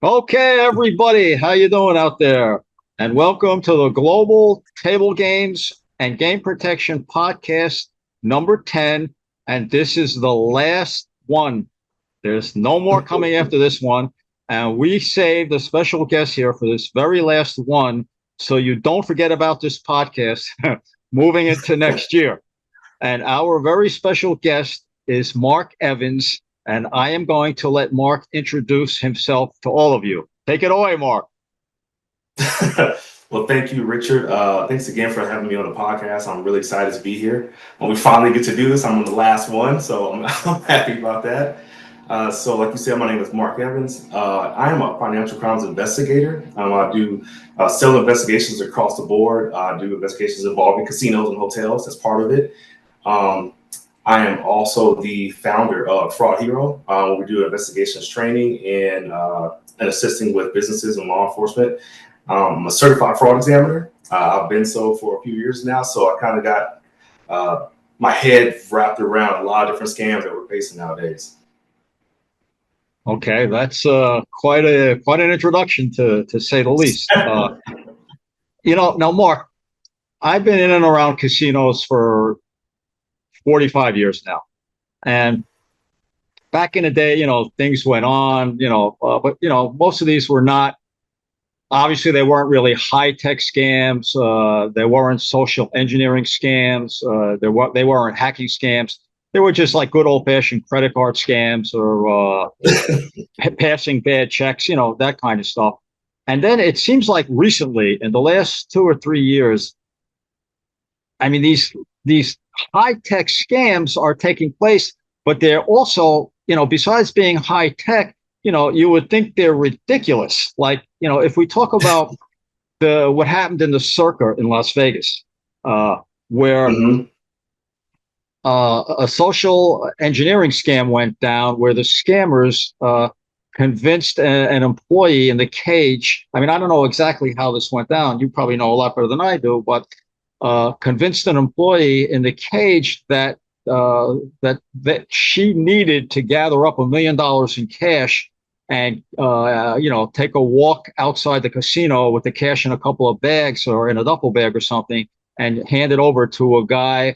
Okay, everybody, how you doing out there? And welcome to the Global Table Games and Game Protection Podcast number 10. And this is the last one. There's no more coming after this one. And we saved a special guest here for this very last one. So you don't forget about this podcast moving into next year. And our very special guest is Marc Evans. And I am going to let Marc introduce himself to all of you. Take it away, Marc. Well, thank you, Richard. Thanks again for having me on the podcast. I'm really excited to be here. When we finally get to do this, I'm on the last one, so I'm happy about that. So like you said, my name is Marc Evans. I am a Financial Crimes Investigator. I do several investigations across the board. I do investigations involving casinos and hotels as part of it. I am also the founder of Fraud Hero. We do investigations training and assisting with businesses and law enforcement. I'm a certified fraud examiner. I've been so for a few years now, so I kind of got my head wrapped around a lot of different scams that we're facing nowadays. Okay, that's quite an introduction to say the least. Now, Marc, I've been in and around casinos for 45 years now, and back in the day, things went on, but most of these were not. Obviously, they weren't really high-tech scams. They weren't social engineering scams. They weren't hacking scams. They were just like good old-fashioned credit card scams or passing bad checks, that kind of stuff. And then it seems like recently, in the last 2 or 3 years, I mean, these high-tech scams are taking place, but they're also, besides being high-tech, you would think they're ridiculous. Like, if we talk about what happened in the Circa in Las Vegas, where a social engineering scam went down, where the scammers convinced an employee in the cage. I mean, I don't know exactly how this went down. You probably know a lot better than I do, but convinced an employee in the cage that she needed to gather up $1 million in cash and take a walk outside the casino with the cash in a couple of bags or in a duffel bag or something, and hand it over to a guy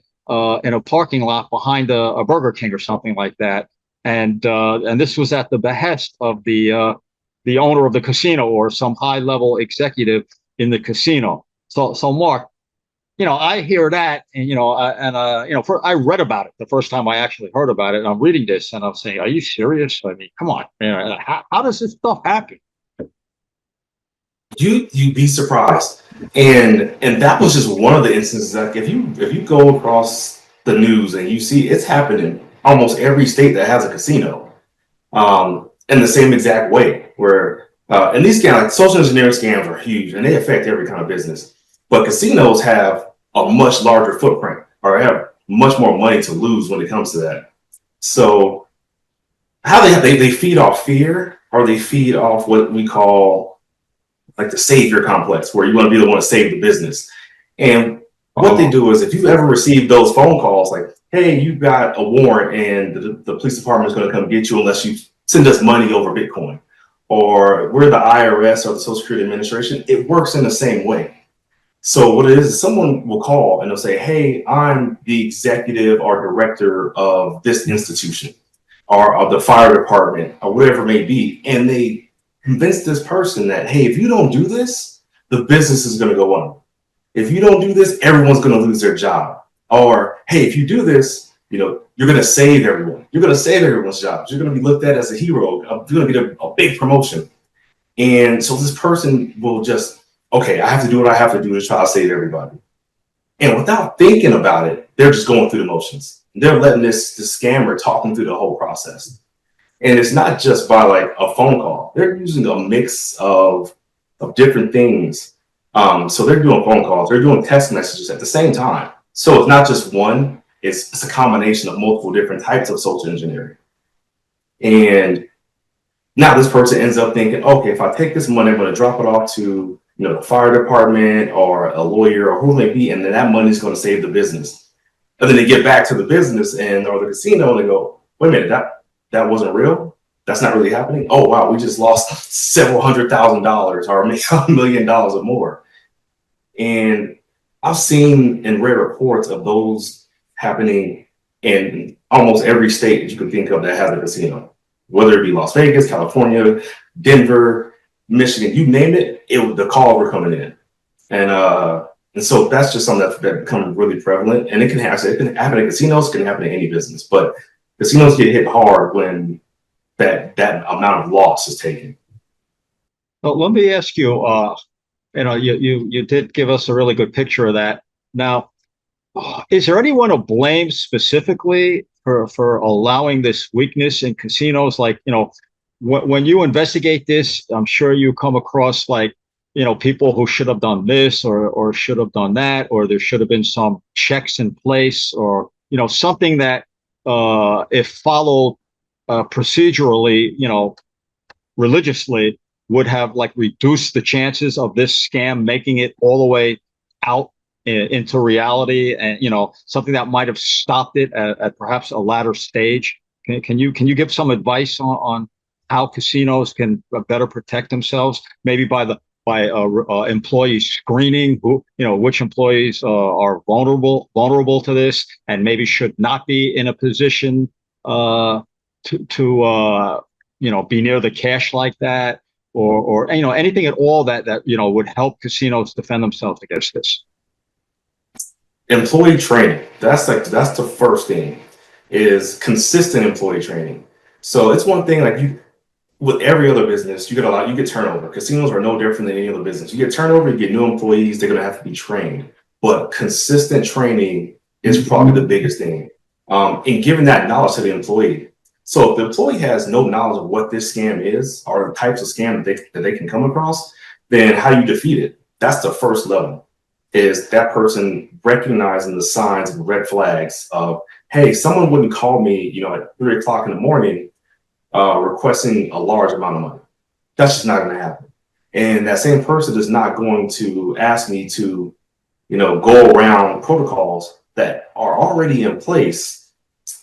in a parking lot behind a Burger King or something like that. And this was at the behest of the owner of the casino or some high level executive in the casino. So Marc, I hear that, and I read about it the first time I actually heard about it, and I'm reading this, and I'm saying, "Are you serious? I mean, come on, how does this stuff happen?" You'd be surprised, and that was just one of the instances. Like if you go across the news and you see it's happening almost every state that has a casino, in the same exact way. Where and these scams, like social engineering scams, are huge, and they affect every kind of business. But casinos have a much larger footprint, or have much more money to lose when it comes to that. So how they feed off fear, or they feed off what we call like the savior complex, where you want to be the one to save the business. And what they do is, if you've ever received those phone calls like, hey, you've got a warrant and the police department is going to come get you unless you send us money over Bitcoin, or we're the IRS or the Social Security Administration, it works in the same way. So what it is someone will call and they'll say, hey, I'm the executive or director of this institution or of the fire department or whatever it may be. And they convince this person that, hey, if you don't do this, the business is going to go under. If you don't do this, everyone's going to lose their job. Or, hey, if you do this, you're going to save everyone. You're going to save everyone's jobs. You're going to be looked at as a hero. You're going to get a big promotion. And so this person will just, okay, I have to do what I have to do to try to save everybody. And without thinking about it, they're just going through the motions. They're letting this scammer talk them through the whole process. And it's not just by like a phone call. They're using a mix of different things. So they're doing phone calls. They're doing text messages at the same time. So it's not just one. It's a combination of multiple different types of social engineering. And now this person ends up thinking, okay, if I take this money, I'm going to drop it off to the fire department or a lawyer or who it may be, and then that money is going to save the business. And then they get back to the business or the casino and they go, wait a minute, that wasn't real. that's not really happening. Oh, wow, we just lost several $100,000 or $1 million or more. And I've seen and read reports of those happening in almost every state that you can think of that has a casino, whether it be Las Vegas, California, Denver, Michigan, you name it, the calls were coming in. And so that's just something that becomes really prevalent. And it can happen in casinos, it can happen in any business, but casinos get hit hard when that amount of loss is taken. Well, let me ask you, you did give us a really good picture of that. Now, is there anyone to blame specifically for allowing this weakness in casinos? Like, when you investigate this, I'm sure you come across like, people who should have done this or should have done that, or there should have been some checks in place, or, something that if followed procedurally, religiously, would have like reduced the chances of this scam making it all the way out into reality, and something that might have stopped it at perhaps a latter stage. Can you give some advice on how casinos can better protect themselves, maybe by employee screening, which employees are vulnerable to this and maybe should not be in a position to be near the cash like that, or anything at all that would help casinos defend themselves against this? Employee training. That's the first thing, is consistent employee training. So it's one thing, like with every other business, you get turnover. Casinos are no different than any other business. You get turnover, you get new employees, they're going to have to be trained. But consistent training is probably the biggest thing. And giving that knowledge to the employee. So if the employee has no knowledge of what this scam is or the types of scam that they can come across, then how you defeat it? That's the first level, is that person recognizing the signs and red flags of, hey, someone wouldn't call me, at 3 o'clock in the morning, requesting a large amount of money. That's just not going to happen. And that same person is not going to ask me to, go around protocols that are already in place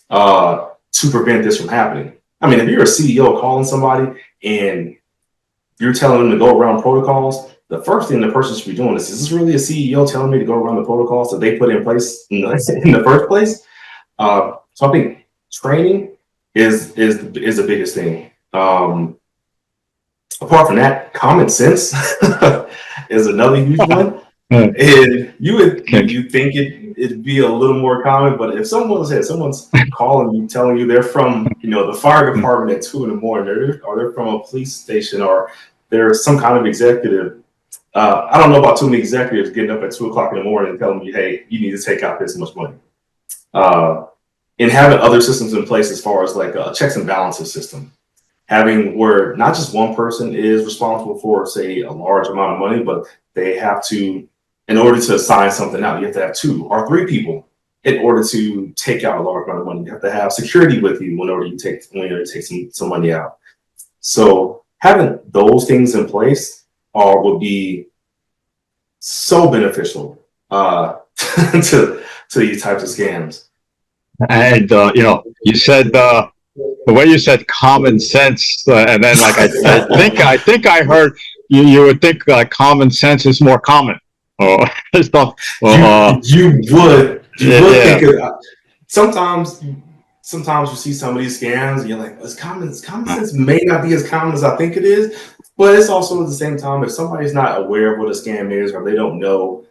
to prevent this from happening. I mean, if you're a CEO calling somebody and you're telling them to go around protocols, the first thing the person should be doing is this really a CEO telling me to go around the protocols that they put in place in the first place? So I think training is the biggest thing. Apart from that, common sense is another huge one. And you think it'd be a little more common, but if someone's calling you, telling you they're from the fire department at 2 a.m, or they're from a police station, or they're some kind of executive. I don't know about too many executives getting up at 2 o'clock in the morning and telling you, hey, you need to take out this much money. And having other systems in place, as far as like a checks and balances system, having where not just one person is responsible for, say, a large amount of money, but they have to, in order to assign something out, you have to have 2 or 3 people in order to take out a large amount of money. You have to have security with you in order to take some money out. So having those things in place would be so beneficial to these types of scams. And you said the way you said common sense, and then like I think I heard you would think common sense is more common. You would think it. Sometimes you see some of these scams and you're like, common sense may not be as common as I think it is, but it's also at the same time, if somebody's not aware of what a scam is, or they don't know,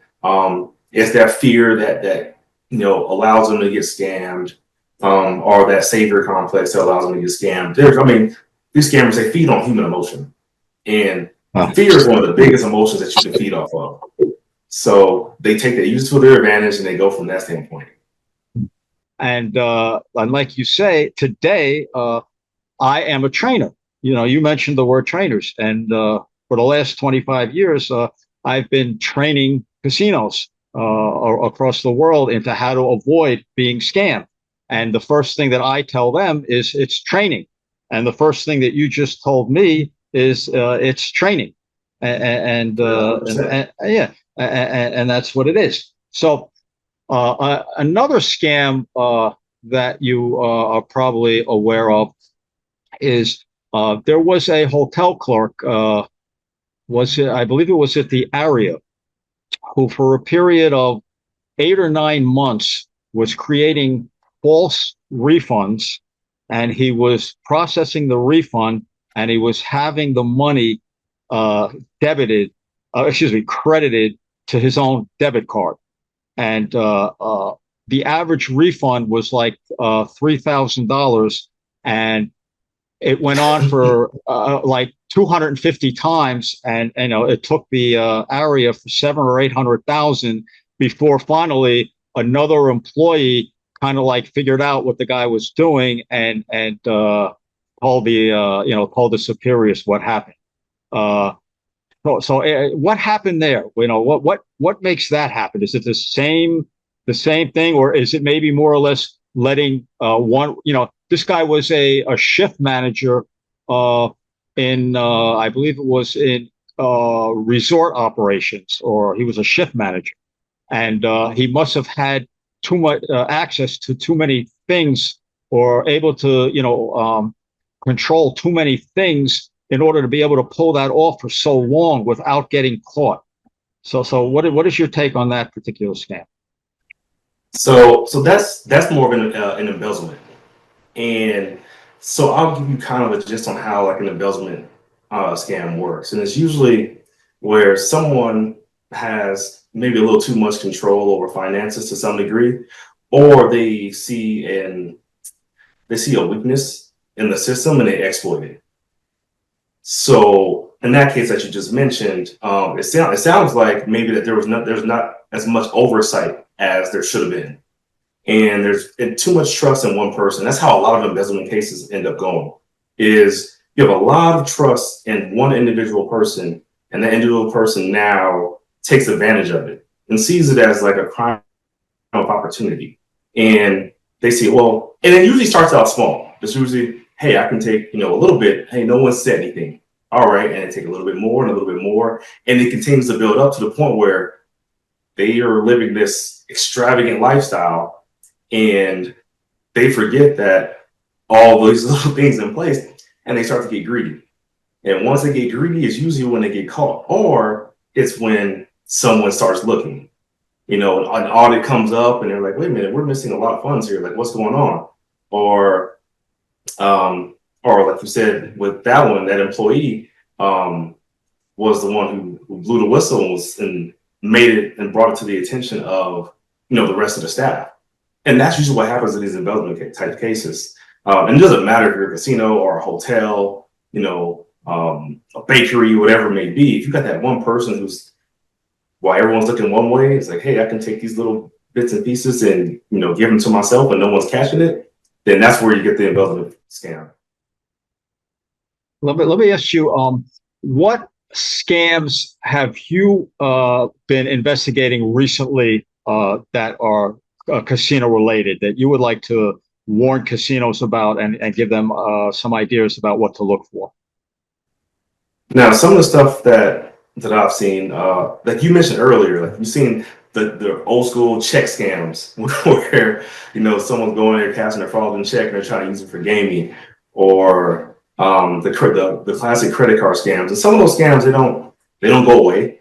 it's that fear that allows them to get scammed, or that savior complex that allows them to get scammed. These scammers, they feed on human emotion, and fear is one of the biggest emotions that you can feed off of. So they use it to their advantage, and they go from that standpoint. And like you say, today, I am a trainer. You mentioned the word trainers, and for the last 25 years, I've been training casinos across the world into how to avoid being scammed. And the first thing that I tell them is it's training. And the first thing that you just told me is it's training. And that's what it is. So another scam that you are probably aware of is There was a hotel clerk, I believe it was at the Aria, who for a period of 8 or 9 months was creating false refunds, and he was processing the refund, and he was having the money credited to his own debit card. And the average refund was like $3,000, and it went on for like 250 times, and it took the area for 700 or 800,000 before finally another employee kind of like figured out what the guy was doing and told the superiors what happened. So what happened there? What makes that happen? Is it the same thing, or is it maybe more or less letting one? This guy was a shift manager in I believe it was in resort operations, or he was a shift manager, and he must have had too much access to too many things, or able to control too many things in order to be able to pull that off for so long without getting caught. So what is your take on that particular scam? So that's more of an embezzlement. And so I'll give you kind of a gist on how like an embezzlement scam works. And it's usually where someone has maybe a little too much control over finances to some degree, or they see a weakness in the system and they exploit it. So in that case that you just mentioned, it sounds like maybe that there's not as much oversight as there should have been. And there's too much trust in one person. That's how a lot of embezzlement cases end up going, is you have a lot of trust in one individual person, and that individual person now takes advantage of it and sees it as like a crime of opportunity. And they say, well, and it usually starts out small. It's usually, hey, I can take, a little bit. Hey, no one said anything. All right. And they take a little bit more and a little bit more. And it continues to build up to the point where they are living this extravagant lifestyle, and they forget that all those little things in place, and they start to get greedy. And once they get greedy, it's usually when they get caught, or it's when someone starts looking. An audit comes up and they're like, wait a minute, we're missing a lot of funds here. Like, what's going on? Or like you said, with that one, that employee was the one who blew the whistle and made it and brought it to the attention of, the rest of the staff. And that's usually what happens in these embezzlement type cases. And it doesn't matter if you're a casino or a hotel, a bakery, whatever it may be. If you got that one person who's, while everyone's looking one way, it's like, hey, I can take these little bits and pieces and, give them to myself and no one's cashing it, then that's where you get the embezzlement scam. Let me ask you, what scams have you been investigating recently that are casino related, that you would like to warn casinos about and give them some ideas about what to look for? Now, some of the stuff that I've seen, like you mentioned earlier, like you've seen the old school check scams where, someone's going there casting their fraudulent check and they're trying to use it for gaming, or the classic credit card scams. And some of those scams, they don't go away.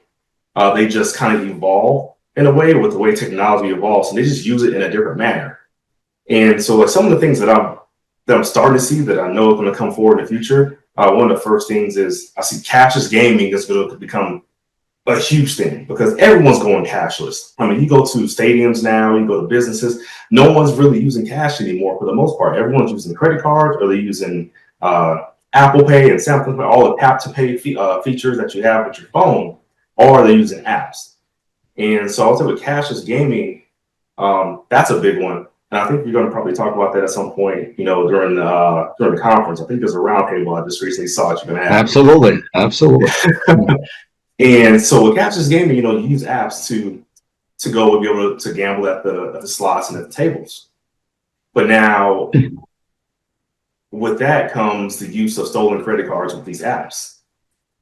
They just kind of evolve in a way with the way technology evolves, and they just use it in a different manner. And so like some of the things that I'm starting to see that I know are going to come forward in the future, one of the first things is I see cashless gaming is going to become a huge thing, because everyone's going cashless. I mean, you go to stadiums now, you go to businesses, no one's really using cash anymore for the most part. Everyone's using credit cards, or they're using Apple Pay and Samsung Pay, all the tap to pay features that you have with your phone, or they're using apps. And so I'll say with cashless gaming, that's a big one. And I think we're going to probably talk about that at some point, during the conference. I think there's a roundtable I just recently saw that you can have. Absolutely. And so with cashless gaming, you use apps to go and be able to gamble at the slots and at the tables. But now with that comes the use of stolen credit cards with these apps.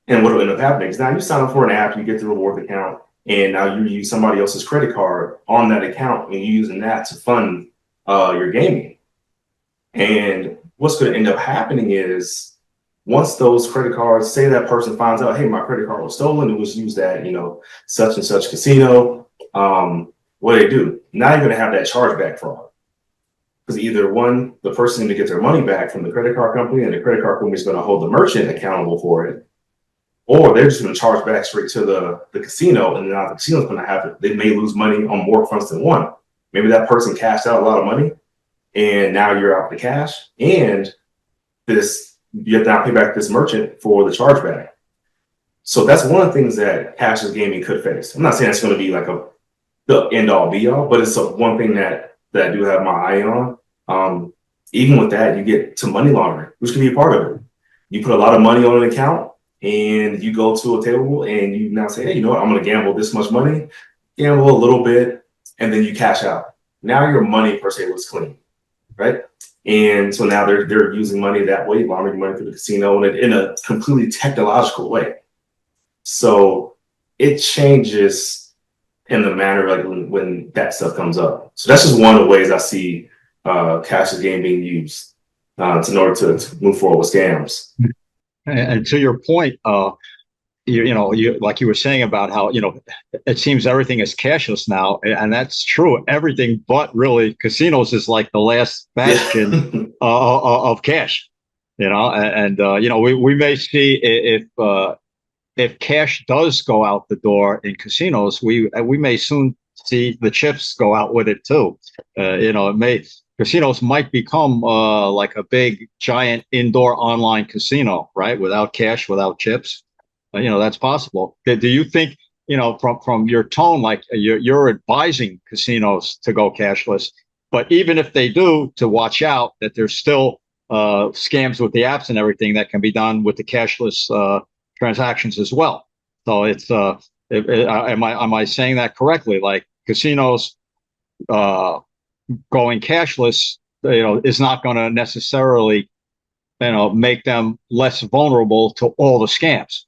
And what will end up happening is now you sign up for an app, you get the reward account, and now you use somebody else's credit card on that account, and you're using that to fund your gaming. And what's going to end up happening is once those credit cards, say that person finds out, hey, my credit card was stolen, it was used at, such and such casino. What do? Now you're going to have that chargeback fraud. Because either one, the person is going to get their money back from the credit card company, and the credit card company is going to hold the merchant accountable for it, or they're just going to charge back straight to the casino, and now the casino's going to have it. They may lose money on more fronts than one. Maybe that person cashed out a lot of money, and now you're out the cash, and you have to now pay back this merchant for the chargeback. So that's one of the things that cashless gaming could face. I'm not saying it's going to be like the end all be all, but it's one thing that I do have my eye on. Even with that, you get to money laundering, which can be a part of it. You put a lot of money on an account, and you go to a table and you now say, hey, you know what? I'm going to gamble this much money, gamble a little bit, and then you cash out. Now your money per se was clean, right? And so now they're using money that way, laundering money through the casino in a completely technological way. So it changes in the manner like when that stuff comes up. So that's just one of the ways I see cashless game being used in order to move forward with scams. And to your point, you like you were saying about how it seems everything is cashless now, and that's true. Everything but really casinos is like the last bastion of cash. And we may see if cash does go out the door in casinos, we may soon see the chips go out with it too. Casinos might become like a big giant indoor online casino, right? Without cash, without chips. That's possible. Do you think, from your tone, like you're advising casinos to go cashless, but even if they do, to watch out that there's still scams with the apps and everything that can be done with the cashless transactions as well. So it's am I saying that correctly? Like casinos going cashless, is not going to necessarily, make them less vulnerable to all the scams.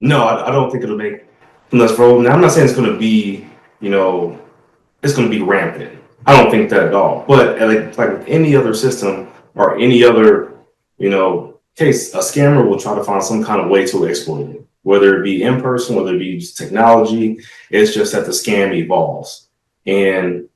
No, I don't think it'll make them less vulnerable. Now, I'm not saying it's going to be, it's going to be rampant. I don't think that at all. But like with any other system or any other, case, a scammer will try to find some kind of way to exploit it, whether it be in person, whether it be technology. It's just that the scam evolves. And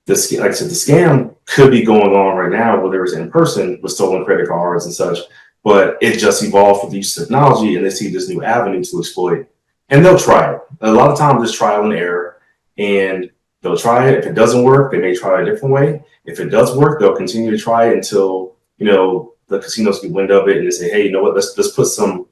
like I said, the scam could be going on right now, whether it's in person with stolen credit cards and such, but it just evolved with the use of technology, and they see this new avenue to exploit, and they'll try it. A lot of times it's trial and error, and they'll try it. If it doesn't work, they may try a different way. If it does work, they'll continue to try it until, the casinos get wind of it and they say, hey, you know what, let's put some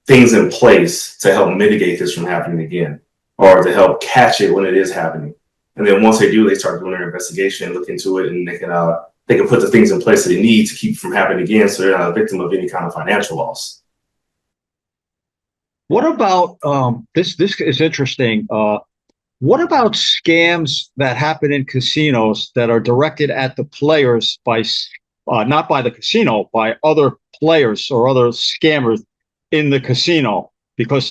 things in place to help mitigate this from happening again, or to help catch it when it is happening. And then once they do, they start doing their investigation and look into it, and they can put the things in place that they need to keep it from happening again, so they're not a victim of any kind of financial loss. What about this is interesting. What about scams that happen in casinos that are directed at the players by not by the casino, by other players or other scammers in the casino? Because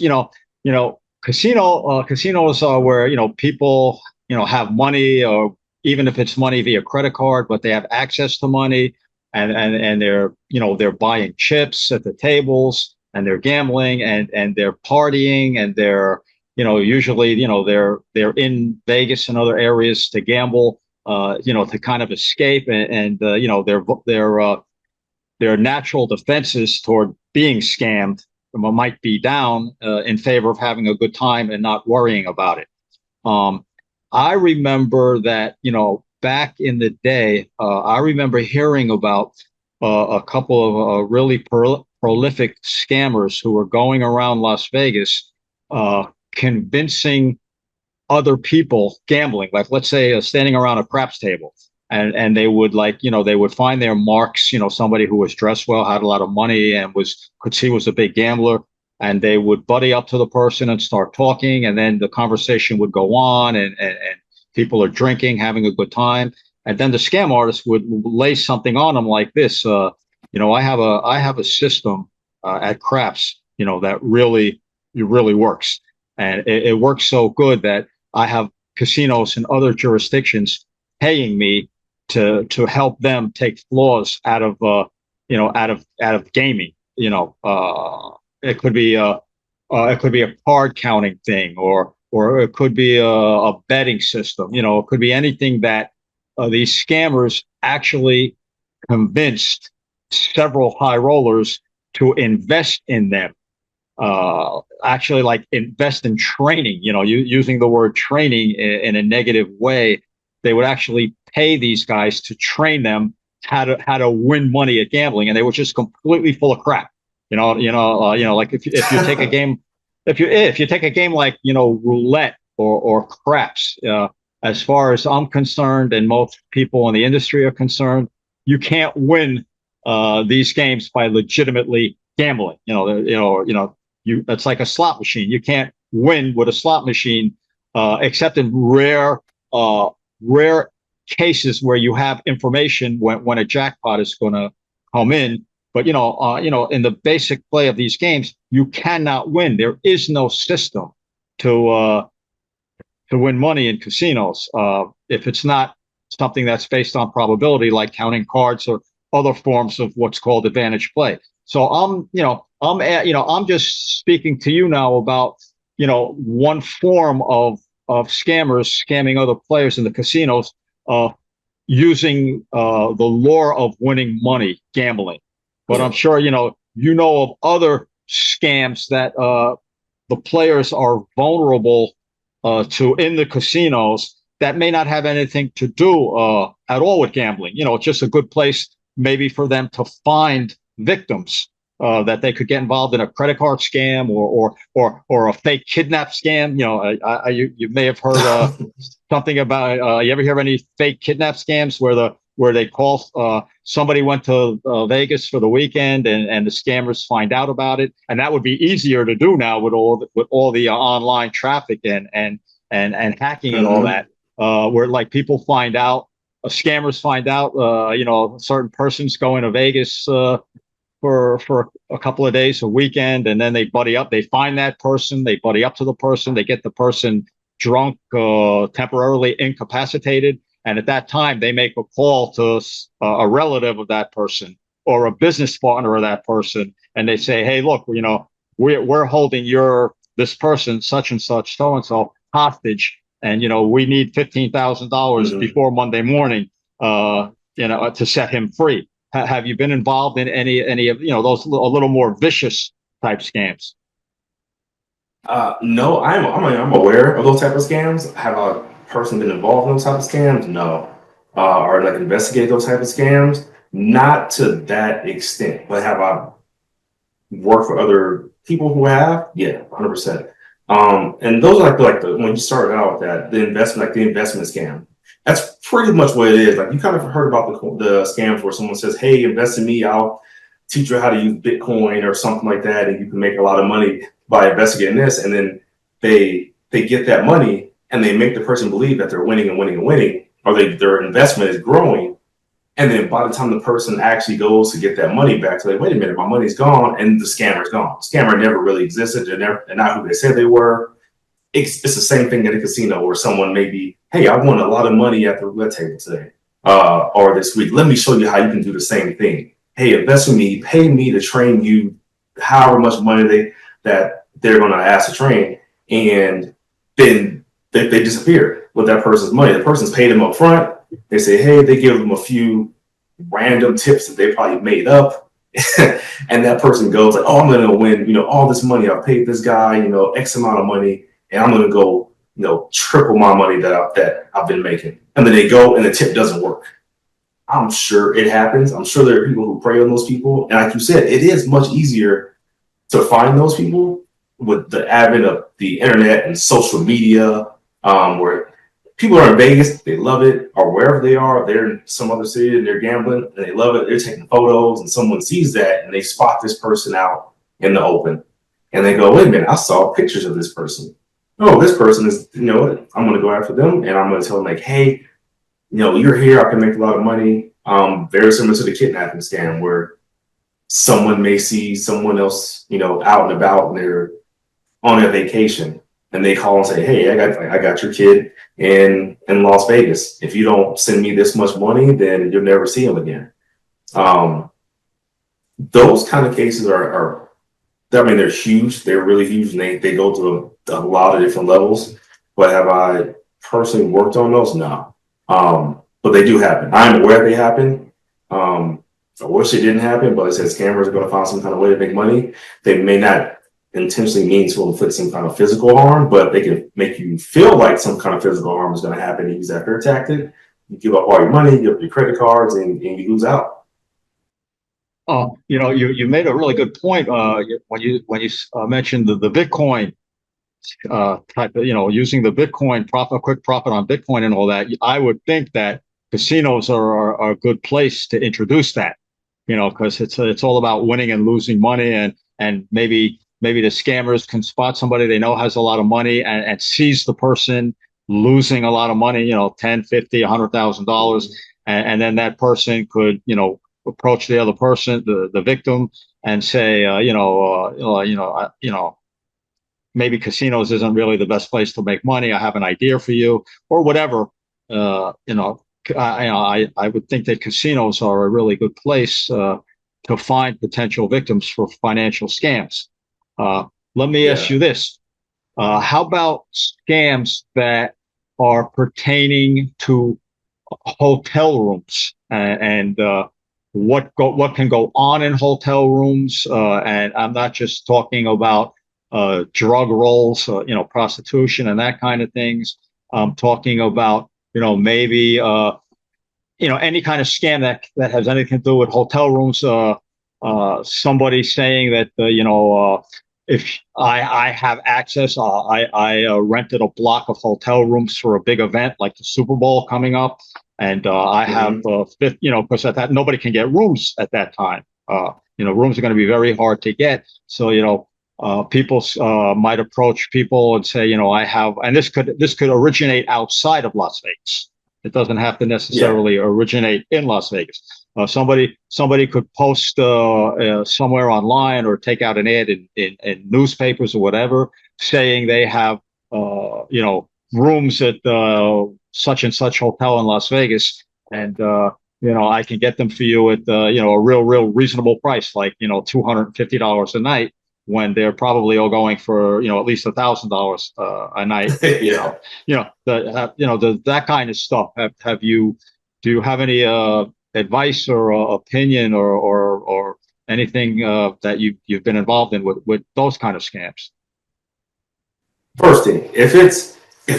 casinos are where people have money, or even if it's money via credit card, but they have access to money, and they're buying chips at the tables, and they're gambling, and they're partying, and they're usually they're in Vegas and other areas to gamble, to kind of escape, and their natural defenses toward being scammed might be down in favor of having a good time and not worrying about it. I remember that, back in the day, I remember hearing about a couple of really prolific scammers who were going around Las Vegas, convincing other people gambling, like let's say standing around a craps table, and they would they would find their marks, somebody who was dressed well, had a lot of money, and could see was a big gambler. And they would buddy up to the person and start talking, and then the conversation would go on, and people are drinking, having a good time, and then the scam artist would lay something on them like this. I have a system at craps, that really works, and it works so good that I have casinos in other jurisdictions paying me to help them take flaws out of out of gaming. It could be a card counting thing, or it could be a betting system. It could be anything that these scammers actually convinced several high rollers to invest in them. Actually, like invest in training. Using the word training in a negative way, they would actually pay these guys to train them how to win money at gambling, and they were just completely full of crap. Like if you take a game, if you take a game like roulette or craps, as far as I'm concerned, and most people in the industry are concerned, you can't win these games by legitimately gambling. It's like a slot machine. You can't win with a slot machine, except in rare cases where you have information when a jackpot is going to come in. But in the basic play of these games, you cannot win. There is no system to win money in casinos if it's not something that's based on probability, like counting cards or other forms of what's called advantage play. So I'm just speaking to you now about one form of scammers scamming other players in the casinos, using the lure of winning money, gambling. But I'm sure of other scams that the players are vulnerable to in the casinos that may not have anything to do at all with gambling. It's just a good place maybe for them to find victims that they could get involved in a credit card scam or a fake kidnap scam. You may have heard something about. You ever hear of any fake kidnap scams where they call somebody went to Vegas for the weekend and the scammers find out about it, and that would be easier to do now with all the online traffic and hacking and all that, where like people find out, scammers find out, certain person's going to Vegas for a couple of days, a weekend, and then they buddy up. They find that person, they buddy up to the person, they get the person drunk, temporarily incapacitated, and at that time they make a call to a relative of that person or a business partner of that person, and they say, "Hey, look, we're holding this person, such and such, so and so, hostage, and we need $15,000 before Monday morning, to set him free." Have you been involved in any of those a little more vicious type scams? No, I'm aware of those type of scams. Have a person been involved in those type of scams? No. Or like investigate those type of scams? Not to that extent. But have I worked for other people who have? Yeah, 100%. And those are like the when you started out with that, the investment scam. That's pretty much what it is. Like you kind of heard about the scams where someone says, "Hey, invest in me. I'll teach you how to use Bitcoin or something like that, and you can make a lot of money by investigating this." And then they get that money and they make the person believe that they're winning and winning and winning, or their investment is growing. And then by the time the person actually goes to get that money back, they're like, "Wait a minute, my money's gone," and the scammer's gone. The scammer never really existed. They're not who they said they were. It's the same thing at a casino where someone may be, "Hey, I won a lot of money at the roulette table today or this week. Let me show you how you can do the same thing. Hey, invest with me, pay me to train you however much money that they're going to ask to train." And then they disappear with that person's money. The person's paid them up front. They say, hey, they give them a few random tips that they probably made up. And that person goes like, "Oh, I'm going to win, all this money. I've paid this guy, X amount of money. And I'm going to go, triple my money that I've been making." And then they go and the tip doesn't work. I'm sure it happens. I'm sure there are people who prey on those people. And like you said, it is much easier to find those people with the advent of the internet and social media, where people are in Vegas, they love it, or wherever they are, they're in some other city and they're gambling and they love it. They're taking photos and someone sees that and they spot this person out in the open. And they go, "Wait a minute, I saw pictures of this person. Oh, this person is, I'm going to go after them and I'm going to tell them like, hey, you're here. I can make a lot of money." Very similar to the kidnapping scam where someone may see someone else, out and about and they're on a vacation and they call and say, "Hey, I got your kid in Las Vegas. If you don't send me this much money, then you'll never see him again." those kind of cases are I mean, they're huge. They're really huge, and they go to a lot of different levels. But have I personally worked on those? No. But they do happen. I'm aware they happen. I wish it didn't happen, but it says scammers are going to find some kind of way to make money. They may not intentionally mean to inflict some kind of physical harm, but they can make you feel like some kind of physical harm is going to happen. You use that fear tactic. You give up all your money, give up your credit cards, and you lose out. You made a really good point when you mentioned the Bitcoin type of, using the Bitcoin quick profit on Bitcoin and all that. I would think that casinos are a good place to introduce that, because it's all about winning and losing money, and maybe the scammers can spot somebody they know has a lot of money and sees the person losing a lot of money, 10, 50, $100,000, and then that person could, approach the other person, the victim, and say, maybe casinos isn't really the best place to make money. I have an idea for you, or whatever. I would think that casinos are a really good place to find potential victims for financial scams. Let me ask you this. How about scams that are pertaining to hotel rooms and what can go on in hotel rooms? And I'm not just talking about drug rolls, prostitution and that kind of things. I'm talking about, maybe, any kind of scam that has anything to do with hotel rooms. Somebody saying that, if I have access, I rented a block of hotel rooms for a big event like the Super Bowl coming up, and I have because at that nobody can get rooms at that time. Rooms are going to be very hard to get. So people might approach people and say, I have, and this could originate outside of Las Vegas. It doesn't have to necessarily originate in Las Vegas. Somebody could post somewhere online or take out an ad in newspapers or whatever, saying they have rooms at such and such hotel in Las Vegas, and I can get them for you at a real reasonable price, like $250 a night, when they're probably all going for at least $1,000 a night. That kind of stuff. Do you have any advice or opinion or anything that you've been involved in with those kind of scams? First thing, if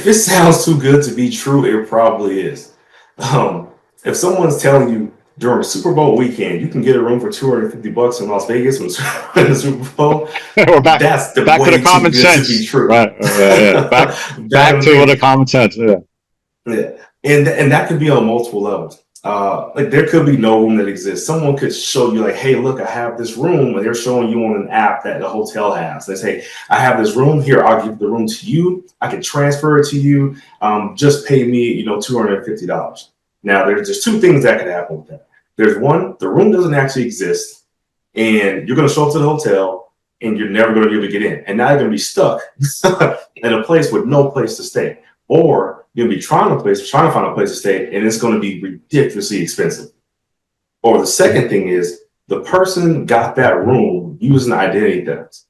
it sounds too good to be true, it probably is. If someone's telling you during Super Bowl weekend you can get a room for $250 in Las Vegas in the Super Bowl, that's back to the common sense. To be true. Right. Back to the common sense. Yeah. And that could be on multiple levels. Like there could be no room that exists. Someone could show you like, hey, look, I have this room, and they're showing you on an app that the hotel has. They say, I have this room here. I'll give the room to you. I can transfer it to you. Just pay me, $250. Now there's two things that could happen with that. There's one, the room doesn't actually exist, and you're going to show up to the hotel and you're never going to be able to get in. And now you're going to be stuck in a place with no place to stay. Or you'll be trying to find a place to stay, and it's going to be ridiculously expensive. Or the second thing is the person got that room using identity theft.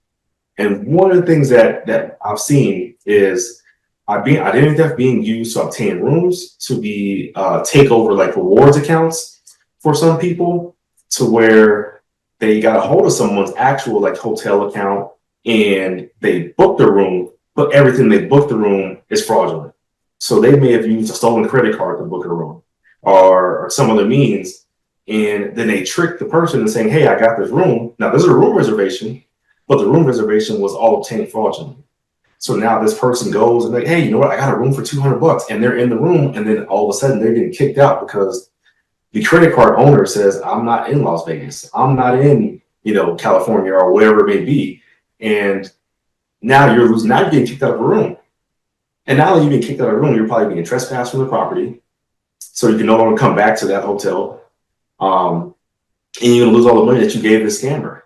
And one of the things that I've seen is identity theft being used to obtain rooms, to be take over like rewards accounts for some people, to where they got a hold of someone's actual like hotel account and they booked the room, but everything they booked the room is fraudulent. So they may have used a stolen credit card to book a room or some other means. And then they tricked the person into saying, hey, I got this room. Now there's a room reservation, but the room reservation was all obtained fraudulently. So now this person goes and like, hey, you know what? I got a room for $200, and they're in the room. And then all of a sudden they're getting kicked out because the credit card owner says, I'm not in Las Vegas. I'm not in, California or wherever it may be. And now you're getting kicked out of a room. And not only you being kicked out of the room, you're probably being trespassed from the property. So you can no longer come back to that hotel. And you're going to lose all the money that you gave this scammer.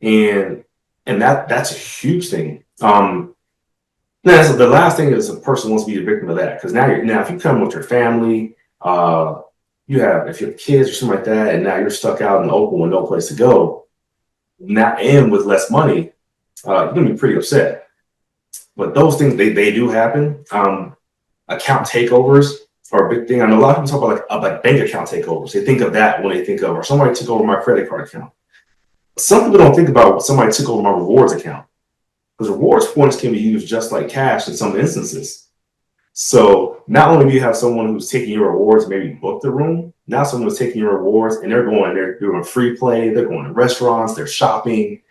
And that's a huge thing. Now, so the last thing is a person wants to be a victim of that. Because now if you come with your family, if you have kids or something like that, and now you're stuck out in the open with no place to go, not in with less money, you're gonna be pretty upset. But those things, they do happen. Account takeovers are a big thing. I know a lot of people talk about bank account takeovers. They think of that when they think of, or somebody took over my credit card account. Some people don't think about somebody took over my rewards account, because rewards points can be used just like cash in some instances. So not only do you have someone who's taking your rewards, maybe book the room, now someone's taking your rewards and they're doing free play, they're going to restaurants, they're shopping,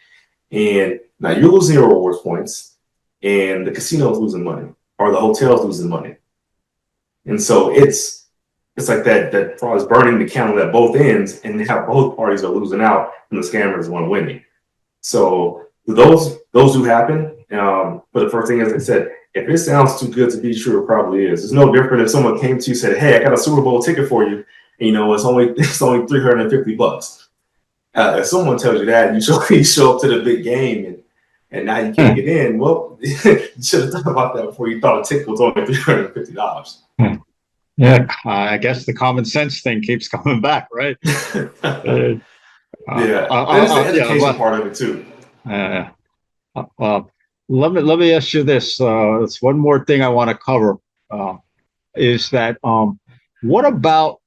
and now you're losing your rewards points and the casino's losing money or the hotel's losing money. And so it's like that fraud is burning the candle at both ends, and now both parties are losing out and the scammer is one winning. So those do happen. But the first thing, as I said, if it sounds too good to be true, it probably is. It's no different if someone came to you and said, "Hey, I got a Super Bowl ticket for you," and it's only $350. If someone tells you that, you show up to the big game and now you can't get in. Well, you should have thought about that before you thought a ticket was only $350. Yeah, I guess the common sense thing keeps coming back, right? Yeah, there's the education part of it too. Let me ask you this. It's one more thing I want to cover. Is that what about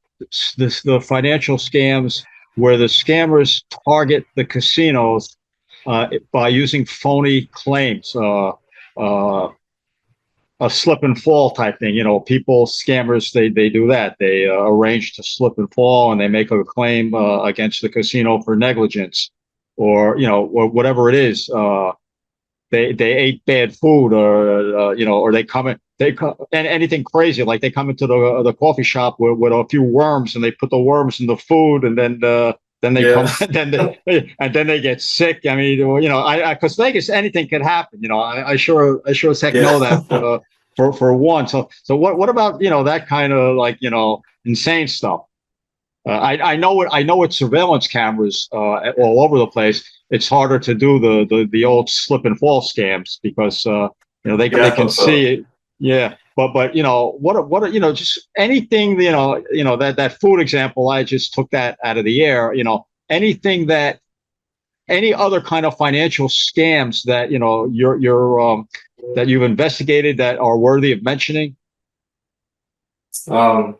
the financial scams where the scammers target the casinos by using phony claims, a slip and fall type thing? Scammers, they do that. They arrange to slip and fall, and they make a claim against the casino for negligence, or whatever it is. They ate bad food, or they come in, and anything crazy, like they come into the coffee shop with a few worms, and they put the worms in the food, and then they come, and then they get sick. I mean, because Vegas, anything could happen. I sure as heck know that for one. So what about that kind of insane stuff? I know with surveillance cameras all over the place, it's harder to do the old slip and fall scams because they can see it. Yeah, but what just anything that food example, I just took that out of the air. Anything that any other kind of financial scams that you're that you've investigated that are worthy of mentioning. I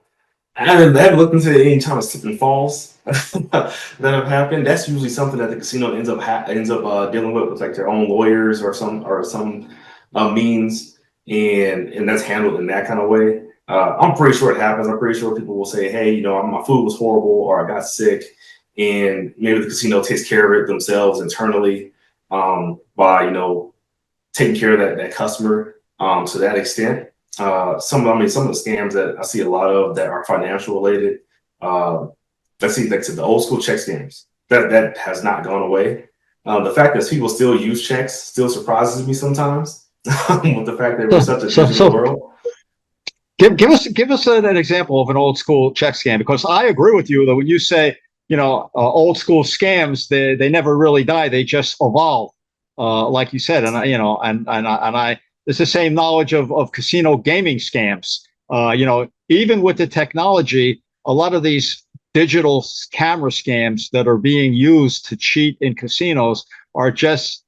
haven't looked into any time of slip and falls that have happened. That's usually something that the casino ends up dealing with like their own lawyers or some means, and that's handled in that kind of way. I'm pretty sure it happens. I'm pretty sure people will say, "Hey, my food was horrible," or "I got sick," and maybe the casino takes care of it themselves internally by taking care of that customer to that extent. Some of the scams that I see a lot of that are financial related. I see like the old school check scams that has not gone away. The fact that people still use checks still surprises me sometimes with the fact that we're such a digital world. Give us an example of an old school check scam, because I agree with you that when you say old school scams, they never really die, they just evolve, like you said, and it's the same knowledge of casino gaming scams. Even with the technology, a lot of these digital camera scams that are being used to cheat in casinos are just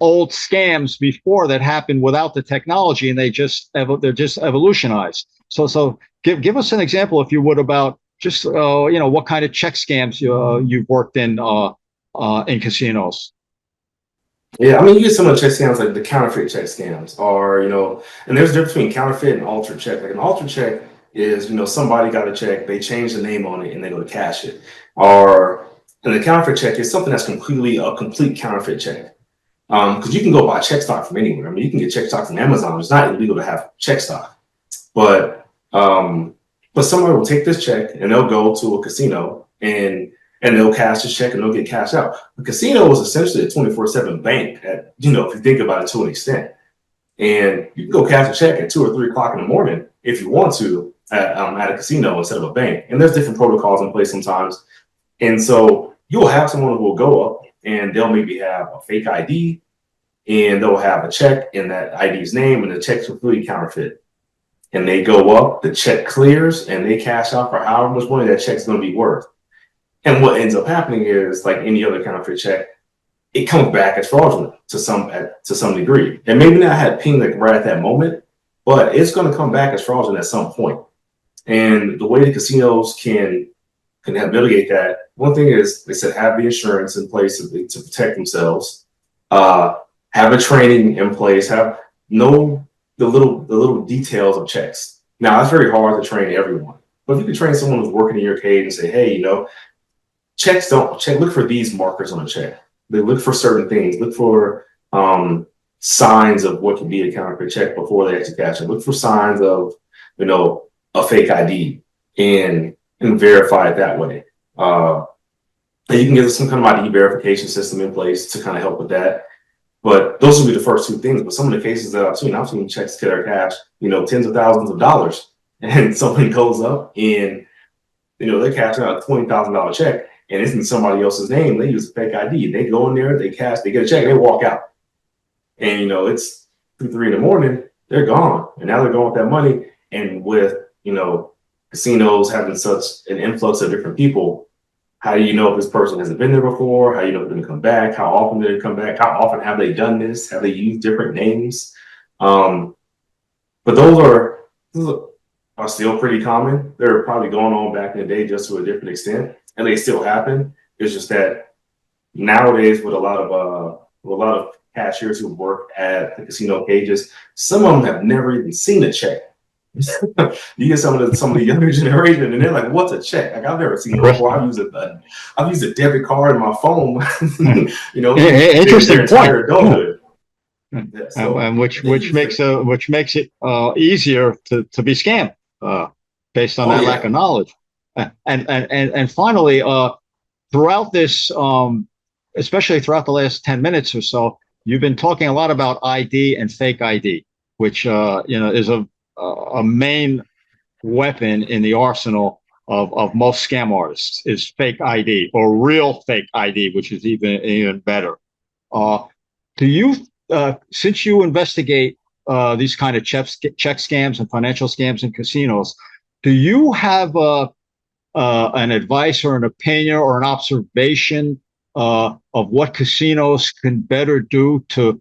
old scams before that happened without the technology, and they're just evolutionized. So give us an example, if you would, about just what kind of check scams you've worked in casinos. Yeah, I mean, you get some of the check scams like the counterfeit check scams, or and there's a difference between counterfeit and altered check. Like an altered check is somebody got a check, they change the name on it, and they go to cash it. And the counterfeit check is something that's completely a complete counterfeit check. Because you can go buy check stock from anywhere. I mean, you can get check stock from Amazon. It's not illegal to have check stock, but somebody will take this check and they'll go to a casino and they'll cash this check and they'll get cash out. The casino is essentially a 24/7 bank, if you think about it to an extent. And you can go cash a check at 2 or 3 o'clock in the morning if you want to at a casino instead of a bank. And there's different protocols in place sometimes. And so you'll have someone who will go up and they'll maybe have a fake ID, and they'll have a check in that ID's name, and the check's completely counterfeit. And they go up, the check clears, and they cash out for however much money that check's going to be worth. And what ends up happening is, like any other counterfeit check, it comes back as fraudulent to some degree. And maybe not had ping like right at that moment, but it's going to come back as fraudulent at some point. And the way the casinos can help mitigate that, one thing is they said have the insurance in place to protect themselves, have a training in place, know the little details of checks. Now that's very hard to train everyone, but if you can train someone who's working in your cage and say, hey, look for these markers on a check. They look for certain things. Look for signs of what can be a counterfeit check before they actually catch it. Look for signs of, a fake ID and verify it that way. And you can get some kind of ID verification system in place to kind of help with that. But those would be the first two things. But some of the cases that I've seen checks that are cash, tens of thousands of dollars, and something goes up and they're cashing out a $20,000 check and it's in somebody else's name. They use a fake ID. They go in there, they get a check, and they walk out. And it's 2, 3 in the morning, they're gone. And now they're going with that money. And with casinos having such an influx of different people, how do you know if this person hasn't been there before? How do you know if they're going to come back? How often did they come back? How often have they done this? Have they used different names? But those are still pretty common. They're probably going on back in the day just to a different extent, and they still happen. It's just that nowadays, with a lot of cashiers who work at the casino cages, some of them have never even seen a check. You get some of the younger generation, and they're like, "What's a check? Like I've never seen it before. I've used a debit card in my phone." Interesting point. Adulthood. Yeah, so, and which makes it easier to be scammed based on that lack of knowledge. And finally, throughout this, especially throughout the last 10 minutes or so, you've been talking a lot about ID and fake ID, which is a main weapon in the arsenal of most scam artists is fake ID or real fake ID, which is even better. Do you, since you investigate these kind of check scams and financial scams in casinos, do you have an advice or an opinion or an observation of what casinos can better do to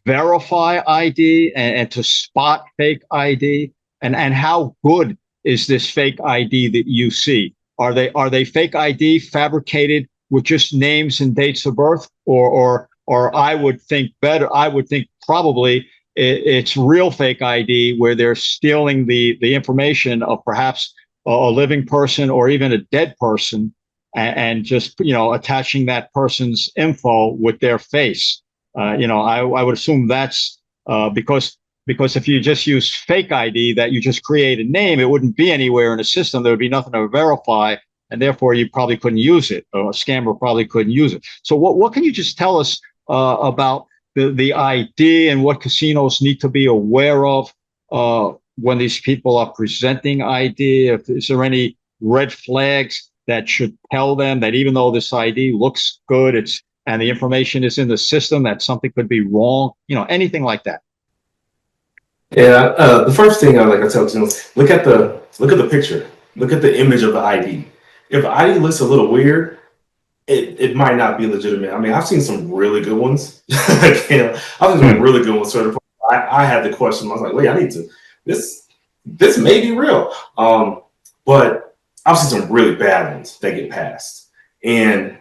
verify ID and to spot fake ID? And how good is this fake ID that you see? Are they fake ID fabricated with just names and dates of birth, or I would think probably it's real fake ID where they're stealing the information of perhaps a living person or even a dead person and just attaching that person's info with their face. I would assume that's because if you just use fake ID, that you just create a name, it wouldn't be anywhere in the system. There would be nothing to verify, and therefore you probably couldn't use it, or a scammer probably couldn't use it. So what can you just tell us about the ID and what casinos need to be aware of when these people are presenting ID? Is there any red flags that should tell them that even though this ID looks good, and the information is in the system, that something could be wrong? Anything like that. Yeah, the first thing I tell casinos, look at the picture, look at the image of the ID. If the ID looks a little weird, it might not be legitimate. I mean, I've seen some really good ones. I've seen some really good ones. Sort of, I had the question. I was like, wait, I need to. This may be real. But I've seen some really bad ones that get passed, and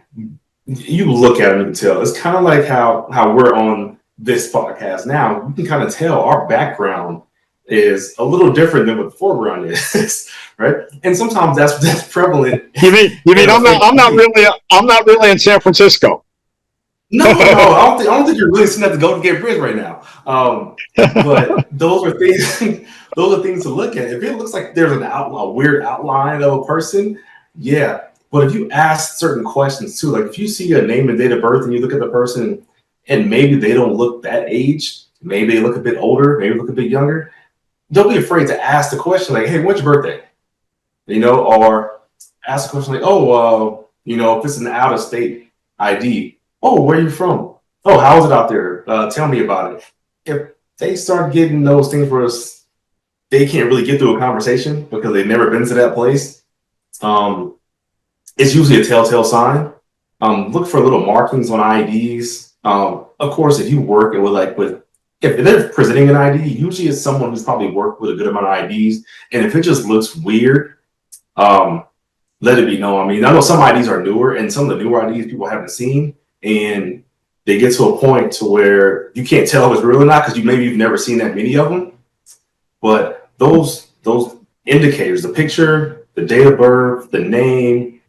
you look at them, you can tell. It's kind of like how we're on this podcast now. You can kind of tell our background is a little different than what the foreground is, right? And sometimes that's prevalent. You mean I'm not really in San Francisco. No, I don't think you're really sitting at the Golden Gate Bridge right now. But those are things to look at. If it looks like there's a weird outline of a person, yeah. But if you ask certain questions too, like if you see a name and date of birth and you look at the person and maybe they don't look that age, maybe they look a bit older, maybe look a bit younger, don't be afraid to ask the question like, hey, when's your birthday? Or ask the question like, if it's an out of state ID, oh, where are you from? Oh, how is it out there? Tell me about it. If they start getting those things where they can't really get through a conversation because they've never been to that place, it's usually a telltale sign. Look for little markings on IDs. Of course, if you work if they're presenting an ID, usually it's someone who's probably worked with a good amount of IDs. And if it just looks weird, let it be known. I mean, I know some IDs are newer, and some of the newer IDs people haven't seen, and they get to a point to where you can't tell if it's real or not because you've never seen that many of them. But those indicators, the picture, the date of birth, the name,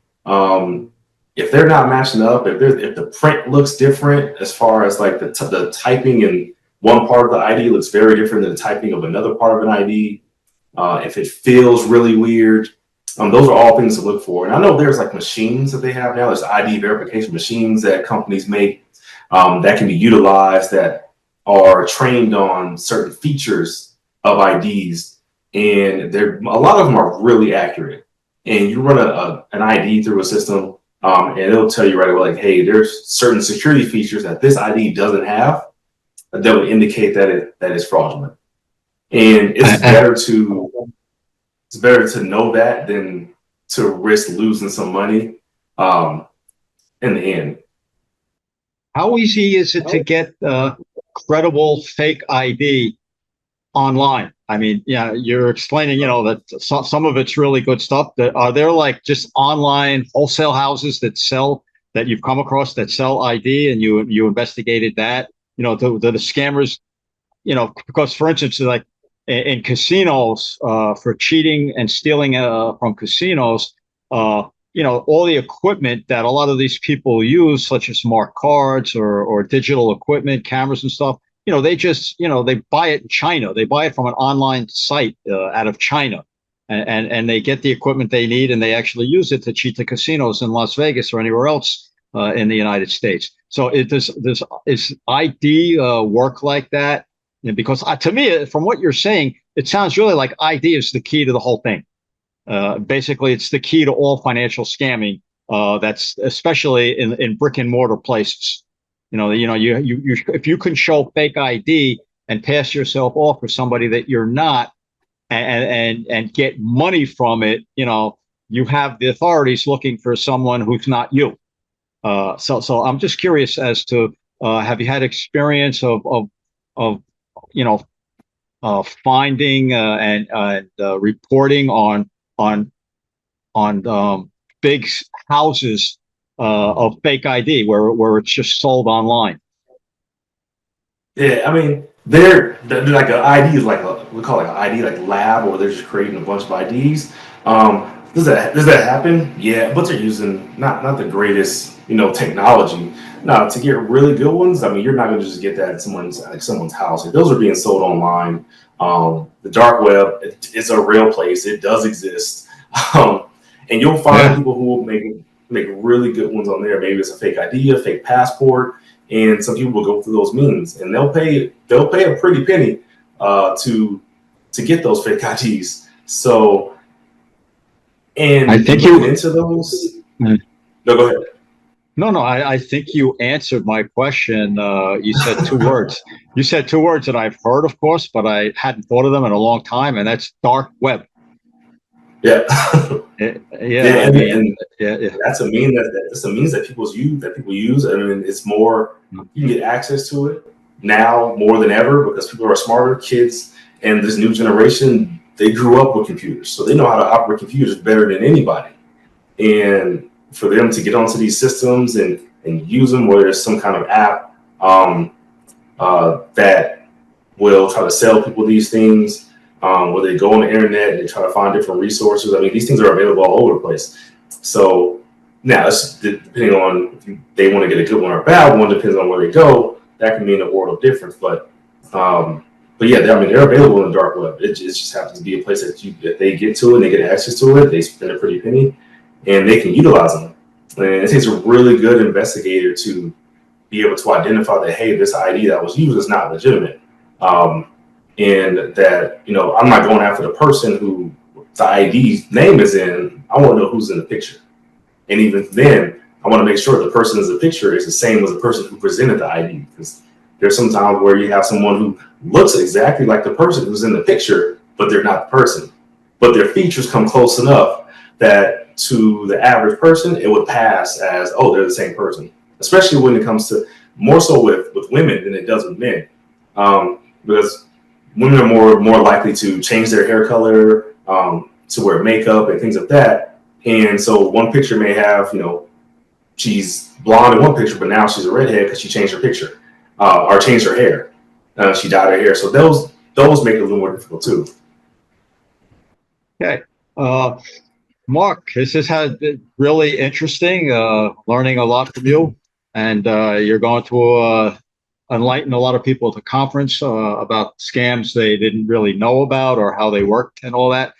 if they're not matching up, if the print looks different as far as like the typing in one part of the ID looks very different than the typing of another part of an ID, if it feels really weird, those are all things to look for. And I know there's like machines that they have now. There's ID verification machines that companies make that can be utilized that are trained on certain features of IDs, and a lot of them are really accurate. And you run an ID through a system, and it'll tell you right away, like, hey, there's certain security features that this ID doesn't have that would indicate that it's fraudulent. And it's better to know that than to risk losing some money in the end. How easy is it to get credible fake ID online? I mean, yeah, you're explaining, that some of it's really good stuff. Are there like just online wholesale houses that you've come across that sell ID, and you investigated that? The scammers, because for instance, like in casinos, for cheating and stealing from casinos, all the equipment that a lot of these people use, such as smart cards or digital equipment, cameras and stuff, they just, they buy it in China. They buy it from an online site out of China, and they get the equipment they need, and they actually use it to cheat the casinos in Las Vegas or anywhere else in the United States. So is ID work like that? Because to me, from what you're saying, it sounds really like ID is the key to the whole thing. Basically, it's the key to all financial scamming. That's especially in brick and mortar places. You if you can show fake ID and pass yourself off for somebody that you're not, and get money from it, you have the authorities looking for someone who's not you. So I'm just curious as to have you had experience of finding and reporting on big houses of fake ID where it's just sold online? Yeah, I mean, they're like an ID is we call it an ID like lab, or they're just creating a bunch of IDs. Does that happen? Yeah, but they're using not the greatest technology. Now, to get really good ones, I mean, you're not going to just get that at someone's house. Those are being sold online. The dark web is a real place. It does exist, and you'll find people who will make really good ones on there. Maybe it's a fake ID, a fake passport, and some people will go through those means, and they'll pay a pretty penny to get those fake IDs. So, and I think you into those. No, go ahead. No, I think you answered my question. You said two words. You said two words that I've heard, of course, but I hadn't thought of them in a long time, and that's dark web. Yeah. Yeah. That's a means that people use. I mean, it's more, you can get access to it now more than ever because people are smarter. Kids and this new generation, they grew up with computers, so they know how to operate computers better than anybody. And for them to get onto these systems and use them, where there's some kind of app that will try to sell people these things, where they go on the internet and they try to find different resources. I mean, these things are available all over the place. So now, it's depending on if they want to get a good one or a bad one, depends on where they go. That can mean a world of difference. But yeah, I mean, they're available in the dark web. It just happens to be a place that they get to it and they get access to it. They spend a pretty penny, and they can utilize them. And it takes a really good investigator to be able to identify that, hey, this ID that was used is not legitimate. And that, I'm not going after the person who the ID name is in. I want to know who's in the picture. And even then, I want to make sure the person in the picture is the same as the person who presented the ID. Because there's some times where you have someone who looks exactly like the person who's in the picture, but they're not the person. But their features come close enough that to the average person, it would pass as, oh, they're the same person, especially when it comes to more so with women than it does with men. Because women are more likely to change their hair color, to wear makeup and things like that. And so one picture may have, she's blonde in one picture, but now she's a redhead because she changed her picture, or changed her hair. She dyed her hair. So those make it a little more difficult too. Okay. Marc, this has been really interesting, learning a lot from you. And you're going to enlighten a lot of people at the conference about scams they didn't really know about or how they worked and all that.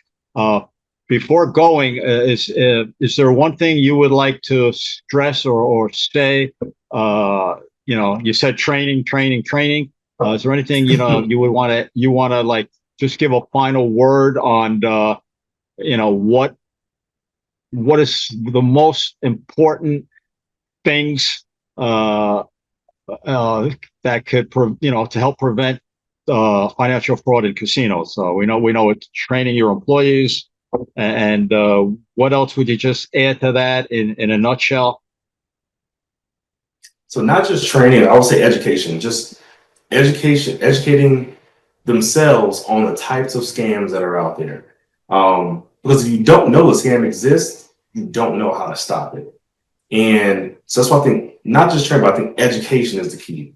Before going, is there one thing you would like to stress or say? You said training. Is there anything you would want to like just give a final word on what is the most important things that could to help prevent financial fraud in casinos? So we know it's training your employees, and what else would you just add to that in a nutshell? So not just training, I would say education, just educating themselves on the types of scams that are out there. Because if you don't know the scam exists, you don't know how to stop it. And so that's why I think not just training, but I think education is the key.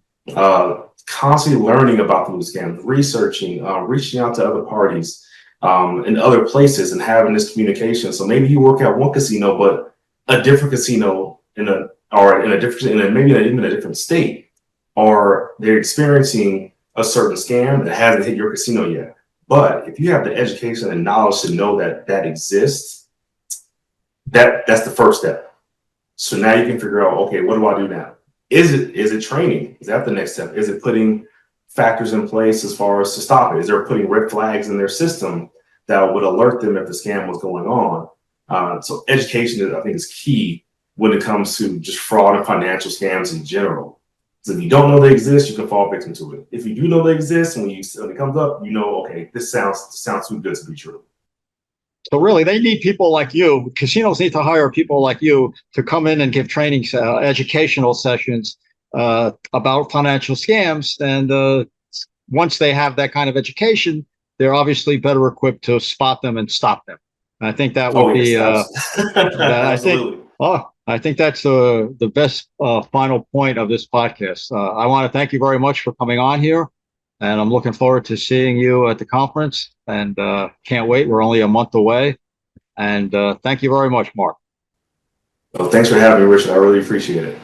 Constantly learning about those scams, researching, reaching out to other parties in other places and having this communication. So maybe you work at one casino, but a different casino maybe even a different state, or they're experiencing a certain scam that hasn't hit your casino yet. But if you have the education and knowledge to know that exists, that's the first step. So now you can figure out, okay, what do I do now? Is it training? Is that the next step? Is it putting factors in place as far as to stop it? Is there putting red flags in their system that would alert them if the scam was going on? So education, I think, is key when it comes to just fraud and financial scams in general. So if you don't know they exist, you can fall victim to it. If you do know they exist, and when it comes up, okay, this sounds too good to be true. So really, they need people like you. Casinos need to hire people like you to come in and give training, educational sessions about financial scams. And once they have that kind of education, they're obviously better equipped to spot them and stop them. And I think that would be. I think that's the best final point of this podcast. I want to thank you very much for coming on here. And I'm looking forward to seeing you at the conference, and can't wait. We're only a month away. And thank you very much, Marc. Well, thanks for having me, Richard. I really appreciate it.